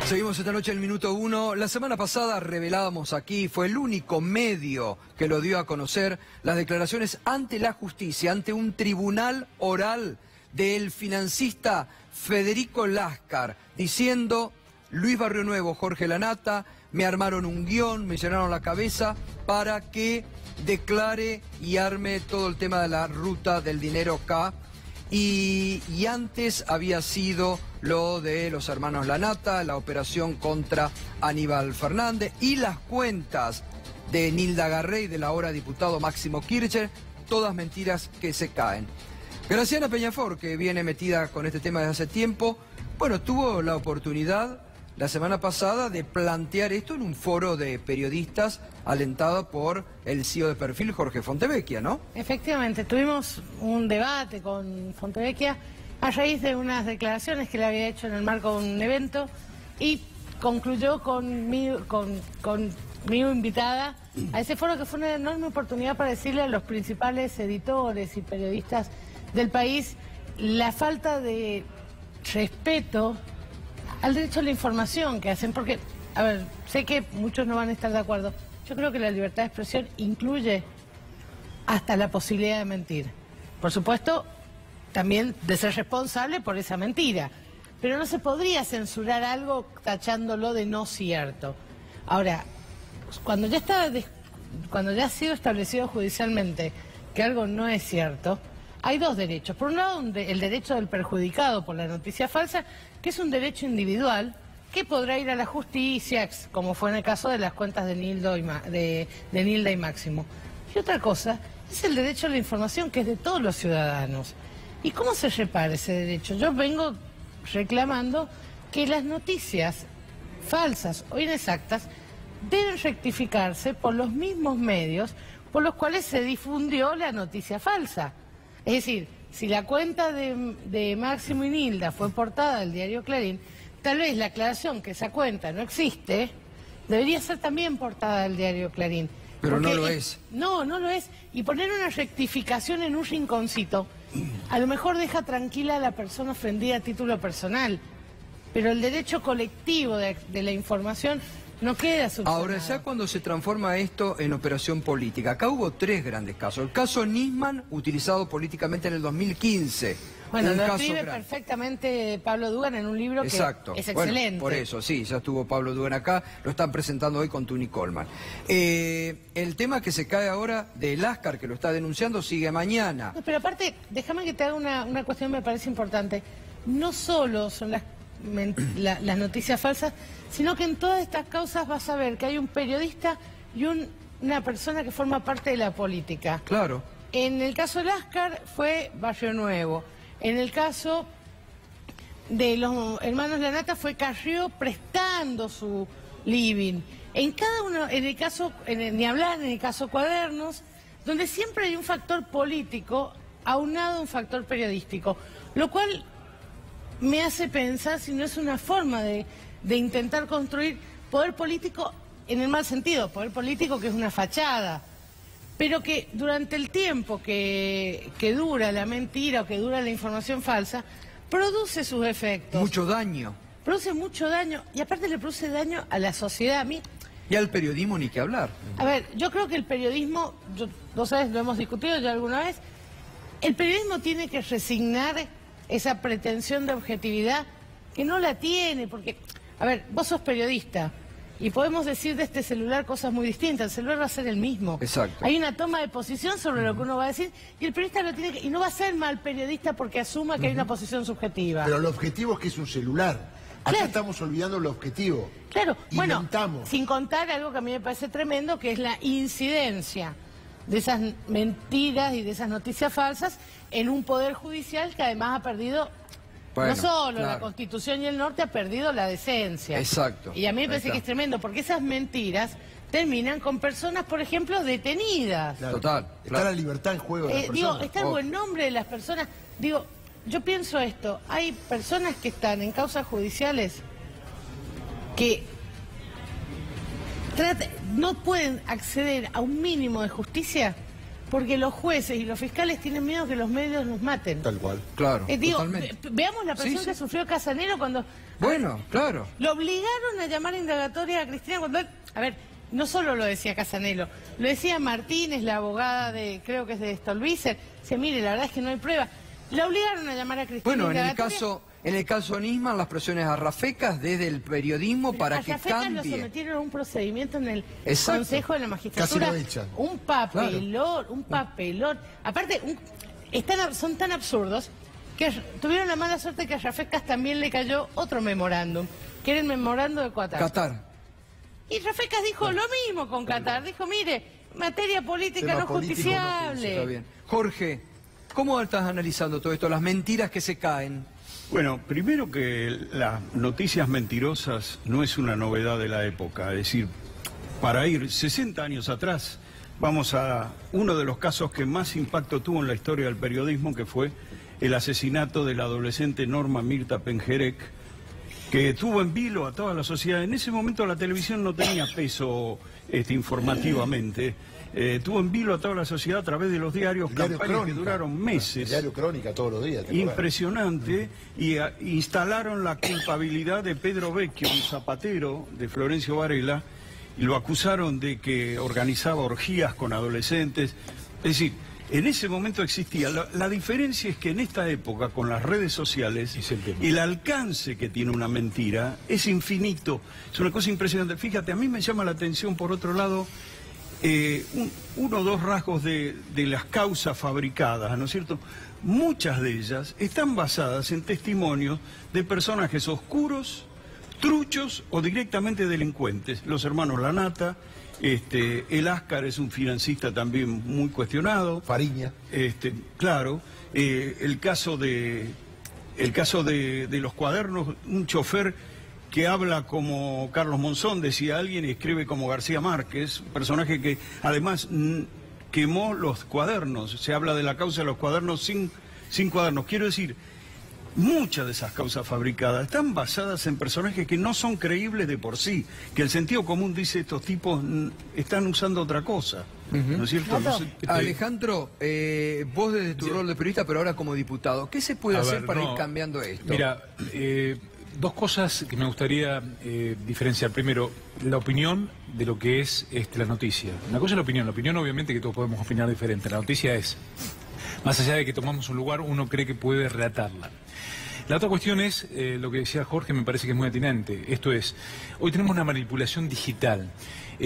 Seguimos esta noche en el Minuto 1. La semana pasada revelábamos aquí, fue el único medio que lo dio a conocer, las declaraciones ante la justicia, ante un tribunal oral del financista Federico Láscar, diciendo: Luis Barrio Nuevo, Jorge Lanata, me armaron un guión, me llenaron la cabeza para que declare y arme todo el tema de la ruta del dinero K. Y antes había sido lo de los hermanos Lanata, la operación contra Aníbal Fernández y las cuentas de Nilda Garrey, de la ahora diputado Máximo Kirchner, todas mentiras que se caen. Graciana Peñafort, que viene metida con este tema desde hace tiempo, bueno, tuvo la oportunidad la semana pasada de plantear esto en un foro de periodistas alentado por el CEO de Perfil, Jorge Fontevecchia, ¿no? Efectivamente, tuvimos un debate con Fontevecchia a raíz de unas declaraciones que le había hecho en el marco de un evento y concluyó conmigo invitada a ese foro, que fue una enorme oportunidad para decirle a los principales editores y periodistas del país la falta de respeto al derecho a la información que hacen, porque, a ver, sé que muchos no van a estar de acuerdo. Yo creo que la libertad de expresión incluye hasta la posibilidad de mentir. Por supuesto, también de ser responsable por esa mentira. Pero no se podría censurar algo tachándolo de no cierto. Ahora, cuando ya ha sido establecido judicialmente que algo no es cierto, hay dos derechos. Por un lado, el derecho del perjudicado por la noticia falsa, que es un derecho individual que podrá ir a la justicia, como fue en el caso de las cuentas de Nilda y Máximo. Y otra cosa es el derecho a la información, que es de todos los ciudadanos. ¿Y cómo se repara ese derecho? Yo vengo reclamando que las noticias falsas o inexactas deben rectificarse por los mismos medios por los cuales se difundió la noticia falsa. Es decir, si la cuenta de Máximo y Nilda fue portada del diario Clarín, tal vez la aclaración que esa cuenta no existe debería ser también portada del diario Clarín. Pero no lo es. No, no lo es. Y poner una rectificación en un rinconcito, a lo mejor deja tranquila a la persona ofendida a título personal, pero el derecho colectivo de la información no queda subsanado. Ahora, ya cuando se transforma esto en operación política, acá hubo tres grandes casos. El caso Nisman, utilizado políticamente en el 2015. Bueno, lo escribe perfectamente Pablo Dugan en un libro que es excelente. Bueno, por eso, sí, ya estuvo Pablo Dugan acá, lo están presentando hoy con Tuni Coleman. El tema que se cae ahora de Láscar, que lo está denunciando, sigue mañana. No, pero aparte, déjame que te haga una cuestión que me parece importante. No solo son las noticias falsas, sino que en todas estas causas vas a ver que hay un periodista y una persona que forma parte de la política. Claro. En el caso de Láscar fue Barrio Nuevo. En el caso de los hermanos Lanata fue Carrió prestando su living. En cada uno, en el caso, ni hablar, en el caso Cuadernos, donde siempre hay un factor político aunado a un factor periodístico, lo cual me hace pensar si no es una forma de intentar construir poder político en el mal sentido, poder político que es una fachada, pero que durante el tiempo que dura la mentira o que dura la información falsa, produce sus efectos. Mucho daño. Produce mucho daño, y aparte le produce daño a la sociedad. A mí, y al periodismo ni que hablar. A ver, yo creo que el periodismo, vos sabés, lo hemos discutido ya alguna vez, el periodismo tiene que resignar esa pretensión de objetividad que no la tiene, porque, a ver, vos sos periodista y podemos decir de este celular cosas muy distintas, el celular va a ser el mismo. Exacto. Hay una toma de posición sobre lo que uno va a decir y el periodista lo tiene que, y no va a ser mal periodista porque asuma que hay una posición subjetiva. Pero el objetivo es que es un celular. Acá claro. Estamos olvidando el objetivo. Claro, Inventamos. Bueno, sin contar algo que a mí me parece tremendo, que es la incidencia de esas mentiras y de esas noticias falsas en un poder judicial que además ha perdido, no solo la Constitución y el norte, ha perdido la decencia. Exacto. Y a mí me parece que es tremendo, porque esas mentiras terminan con personas, por ejemplo, detenidas. Claro. Total. Está la libertad en juego de la persona. Digo, está el buen nombre de las personas. Digo, yo pienso esto, hay personas que están en causas judiciales que no pueden acceder a un mínimo de justicia porque los jueces y los fiscales tienen miedo que los medios nos maten. Tal cual. Claro, Digo, totalmente. veamos la presión Sí, que sí. sufrió Casanelo cuando... Bueno, claro. Lo obligaron a llamar indagatoria a Cristina cuando él... A ver, no solo lo decía Casanelo, lo decía Martínez, la abogada de, creo que es de Stolbizer. Dice, mire, la verdad es que no hay prueba. La obligaron a llamar a Cristina Bueno, indagatoria. en el caso Nisman, las presiones a Rafecas desde el periodismo para A que Rafecas cambie. lo sometieron a un procedimiento en el Exacto. Consejo de la Magistratura. Casi lo echan. Un papelón, un papelón. Aparte, son tan absurdos que tuvieron la mala suerte que a Rafecas también le cayó otro memorándum, que era el memorándum de Qatar. Y Rafecas dijo lo mismo con Qatar. Dijo, mire, materia política Tema no político, justiciable. Está bien. Jorge, ¿cómo estás analizando todo esto? Las mentiras que se caen. Bueno, primero que las noticias mentirosas no es una novedad de la época. Es decir, para ir 60 años atrás, vamos a uno de los casos que más impacto tuvo en la historia del periodismo, que fue el asesinato de la adolescente Norma Mirta Pengerek, que tuvo en vilo a toda la sociedad. En ese momento la televisión no tenía peso informativamente. Tuvo en vilo a toda la sociedad a través de los diarios, Diario campañas Crónica. que duraron meses. Diario Crónica todos los días. ¿te acuerdas? Impresionante, y instalaron la culpabilidad de Pedro Vecchio, un zapatero de Florencio Varela, y lo acusaron de que organizaba orgías con adolescentes. Es decir, en ese momento existía. La diferencia es que en esta época, con las redes sociales, el alcance que tiene una mentira es infinito. Es una cosa impresionante. Fíjate, a mí me llama la atención, por otro lado, uno o dos rasgos de las causas fabricadas, ¿no es cierto? Muchas de ellas están basadas en testimonios de personajes oscuros, truchos o directamente delincuentes. Los hermanos Lanata, el Ascar es un financista también muy cuestionado. Fariña. Claro, el caso de los cuadernos, un chofer que habla como Carlos Monzón, decía alguien, y escribe como García Márquez, un personaje que además quemó los cuadernos. Se habla de la causa de los cuadernos sin cuadernos. Quiero decir, muchas de esas causas fabricadas están basadas en personajes que no son creíbles de por sí, que el sentido común dice estos tipos están usando otra cosa. ¿No es cierto? No sé, Alejandro, vos desde tu rol de periodista, pero ahora como diputado, ¿qué se puede hacer para ir cambiando esto? Mira, dos cosas que me gustaría diferenciar. Primero, la opinión de lo que es la noticia. Una cosa es la opinión obviamente que todos podemos opinar diferente. La noticia es, más allá de que tomamos un lugar, uno cree que puede relatarla. La otra cuestión es, lo que decía Jorge, me parece que es muy atinante. Esto es, hoy tenemos una manipulación digital.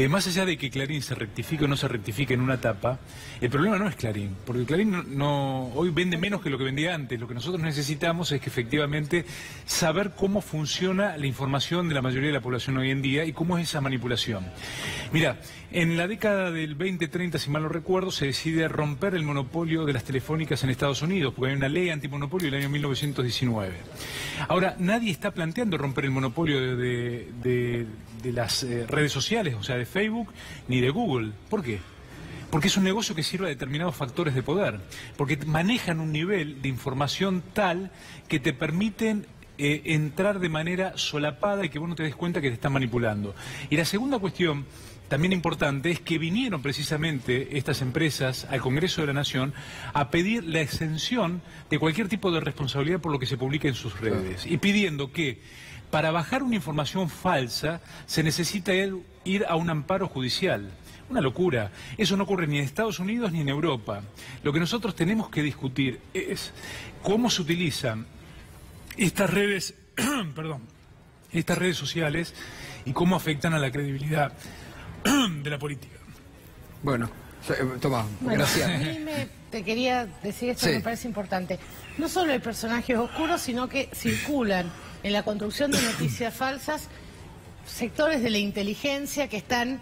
Más allá de que Clarín se rectifique o no se rectifique en una etapa, el problema no es Clarín, porque Clarín hoy vende menos que lo que vendía antes. Lo que nosotros necesitamos es que efectivamente saber cómo funciona la información de la mayoría de la población hoy en día y cómo es esa manipulación. Mira, en la década del 20-30, si mal no recuerdo, se decide romper el monopolio de las telefónicas en Estados Unidos, porque hay una ley antimonopolio del año 1919. Ahora, nadie está planteando romper el monopolio de las redes sociales, o sea, de Facebook ni de Google. ¿Por qué? Porque es un negocio que sirve a determinados factores de poder, porque manejan un nivel de información tal que te permiten entrar de manera solapada y que vos no te des cuenta que te están manipulando. Y la segunda cuestión, también importante, es que vinieron precisamente estas empresas al Congreso de la Nación a pedir la exención de cualquier tipo de responsabilidad por lo que se publica en sus redes, y pidiendo que para bajar una información falsa se necesita ir a un amparo judicial. Una locura. Eso no ocurre ni en Estados Unidos ni en Europa. Lo que nosotros tenemos que discutir es cómo se utilizan estas redes, estas redes sociales y cómo afectan a la credibilidad de la política. Bueno, toma, gracias. A mí te quería decir esto, Sí. que me parece importante. No solo hay personajes oscuros, sino que circulan en la construcción de noticias falsas sectores de la inteligencia que están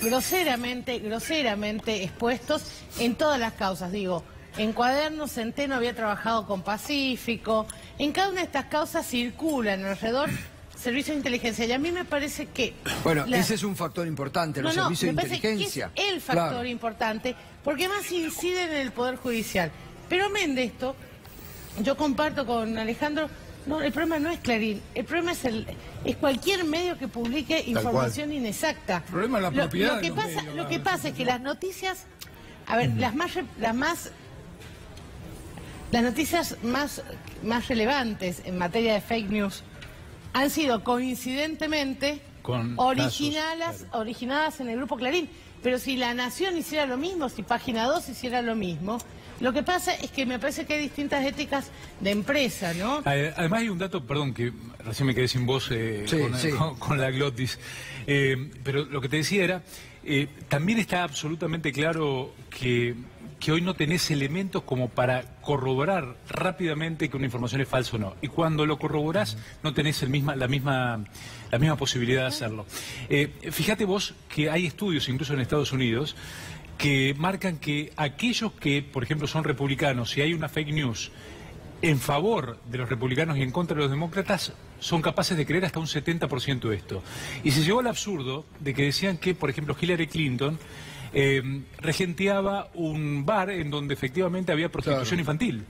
groseramente expuestos en todas las causas. Digo, en Cuadernos Centeno había trabajado con Pacífico. En cada una de estas causas circulan alrededor servicios de inteligencia. Y a mí me parece que... Bueno, ese es un factor importante, los servicios de inteligencia. Que es el factor importante, porque más inciden en el Poder Judicial. Pero amén de esto, yo comparto con Alejandro, no, el problema no es Clarín, el problema es cualquier medio que publique información inexacta. El problema es la propiedad Lo que pasa es que las noticias A ver, las noticias más relevantes en materia de fake news han sido coincidentemente originadas en el Grupo Clarín. Pero si La Nación hiciera lo mismo, si Página 2 hiciera lo mismo, lo que pasa es que me parece que hay distintas éticas de empresa, ¿no? Además hay un dato, perdón, que recién me quedé sin voz con la glotis, pero lo que te decía era, también está absolutamente claro que hoy no tenés elementos como para corroborar rápidamente que una información es falsa o no. Y cuando lo corroborás, no tenés la misma posibilidad de hacerlo. Fíjate vos que hay estudios, incluso en Estados Unidos, que marcan que aquellos que, por ejemplo, son republicanos, si hay una fake news en favor de los republicanos y en contra de los demócratas, son capaces de creer hasta un 70% esto. Y se llegó al absurdo de que decían que, por ejemplo, Hillary Clinton regenteaba un bar en donde efectivamente había prostitución infantil.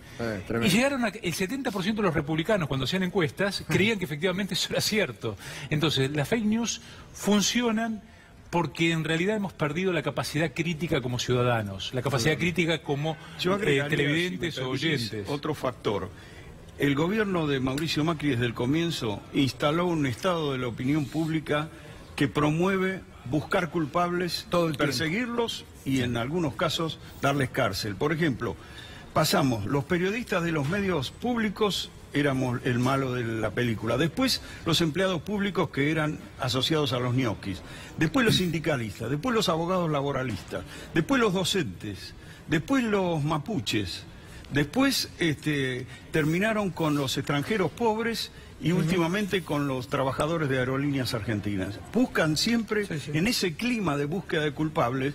Y llegaron el 70% de los republicanos, cuando hacían encuestas, creían que efectivamente eso era cierto. Entonces, las fake news funcionan porque en realidad hemos perdido la capacidad crítica como ciudadanos, la capacidad crítica como televidentes o oyentes. Otro factor. El gobierno de Mauricio Macri desde el comienzo instaló un estado de la opinión pública que promueve buscar culpables, perseguirlos y en algunos casos darles cárcel. Por ejemplo, pasamos, los periodistas de los medios públicos éramos el malo de la película. Después los empleados públicos que eran asociados a los ñoquis. Después los sindicalistas, después los abogados laboralistas, después los docentes, después los mapuches. Después terminaron con los extranjeros pobres y últimamente con los trabajadores de aerolíneas argentinas. Buscan siempre, en ese clima de búsqueda de culpables,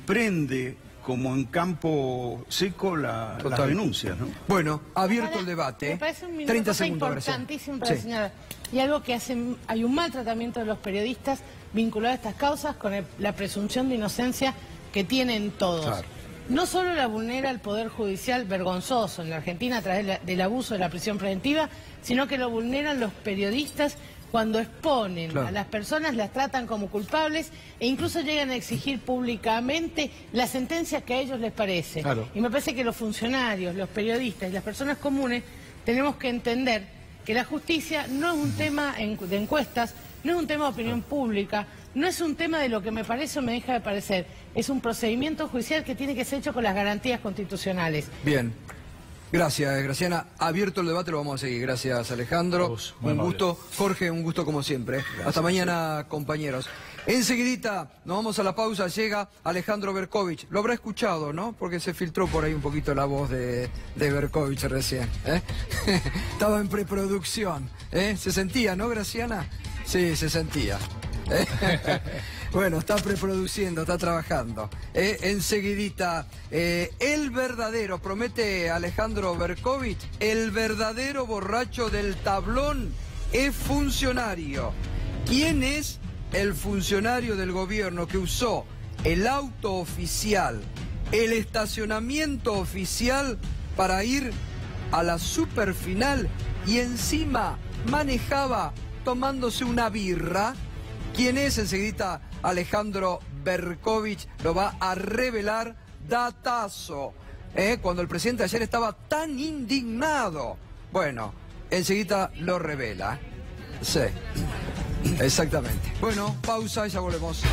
prende como en campo seco las denuncias, ¿no? Bueno, abierto el debate. Me parece un 30 segundos, importantísimo para señalar. Y algo que hay un mal tratamiento de los periodistas vinculado a estas causas con la presunción de inocencia que tienen todos. Claro. No solo la vulnera el Poder Judicial vergonzoso en la Argentina a través del abuso de la prisión preventiva, sino que lo vulneran los periodistas cuando exponen a las personas, las tratan como culpables e incluso llegan a exigir públicamente la sentencia que a ellos les parece. Claro. Y me parece que los funcionarios, los periodistas y las personas comunes tenemos que entender que la justicia no es un tema de encuestas, no es un tema de opinión pública, no es un tema de lo que me parece o me deja de parecer, es un procedimiento judicial que tiene que ser hecho con las garantías constitucionales. Bien. Gracias, Graciana. Abierto el debate, lo vamos a seguir. Gracias, Alejandro. Un gusto. Jorge, un gusto como siempre. Gracias. Hasta mañana, compañeros. Enseguidita nos vamos a la pausa, llega Alejandro Berkovich. Lo habrá escuchado, ¿no? Porque se filtró por ahí un poquito la voz de Berkovich recién. Estaba en preproducción. Se sentía, ¿no, Graciana? Sí, se sentía. Bueno, está preproduciendo, está trabajando. Enseguidita, el verdadero, promete Alejandro Berkovich, el verdadero borracho del tablón es funcionario. ¿Quién es el funcionario del gobierno que usó el auto oficial, el estacionamiento oficial para ir a la superfinal y encima manejaba tomándose una birra? ¿Quién es? Enseguidita Alejandro Berkovich lo va a revelar. Datazo. Cuando el presidente ayer estaba tan indignado. Bueno, enseguida lo revela. Sí, exactamente. Bueno, pausa y ya volvemos.